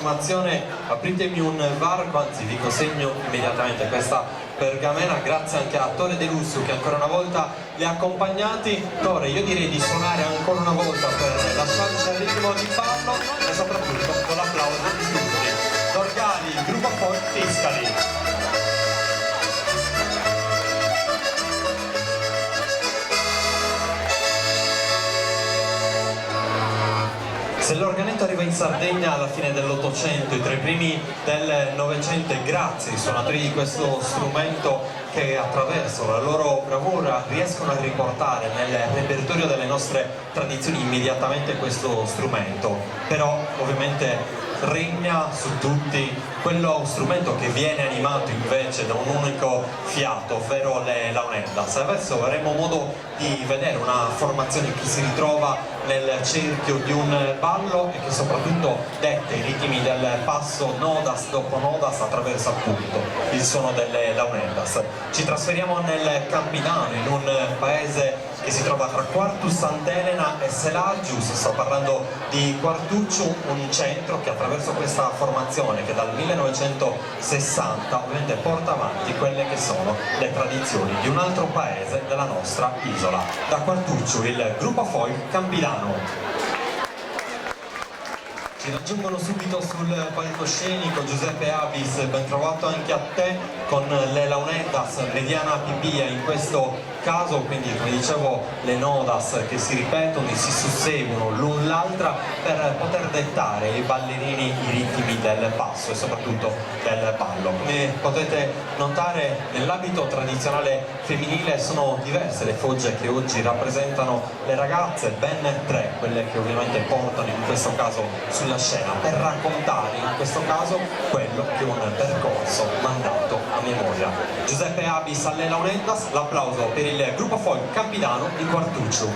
formazione, apritemi un varco, anzi vi consegno immediatamente questa pergamena, grazie anche a Tore De Lusso che ancora una volta li ha accompagnati. Tore, io direi di suonare ancora una volta per lasciarci al ritmo di ballo e soprattutto con l'applauso di tutti. Dorgali, il gruppo Folk Fiscali. Se l'organetto arriva in Sardegna alla fine dell'Ottocento e tra i primi del Novecento, grazie ai suonatori di questo strumento che attraverso la loro bravura riescono a riportare nel repertorio delle nostre tradizioni immediatamente questo strumento, però ovviamente regna su tutti quello strumento che viene animato invece da un unico fiato, ovvero le launeddas. Adesso avremo modo di vedere una formazione che si ritrova nel cerchio di un ballo e che soprattutto detta i ritmi del passo nodas dopo nodas attraverso appunto il suono delle launeddas. Ci trasferiamo nel Campidano, in un paese che si trova tra Quartu Sant'Elena e Selagius. Sto parlando di Quartucciu, un centro che attraverso questa formazione che dal 1960 ovviamente porta avanti quelle che sono le tradizioni di un altro paese della nostra isola. Da Quartucciu il gruppo folk Campidano. Ci raggiungono subito sul palcoscenico Giuseppe Abis, ben trovato anche a te, con le launeddas mediana pipia in questo caso, quindi come dicevo le nodas che si ripetono e si susseguono l'un l'altra per poter dettare ai ballerini i ritmi del passo e soprattutto del ballo. Come potete notare nell'abito tradizionale femminile sono diverse le fogge che oggi rappresentano le ragazze, ben tre quelle che ovviamente portano in questo caso sulla scena per raccontare in questo caso quello che è un percorso mandato a memoria. Giuseppe Abis alle launeddas, l'applauso per il gruppo folk Campidano di Quartucciu.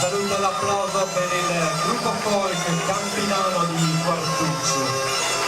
saluto e l'applauso per il gruppo folk Campinano di Quartuccio.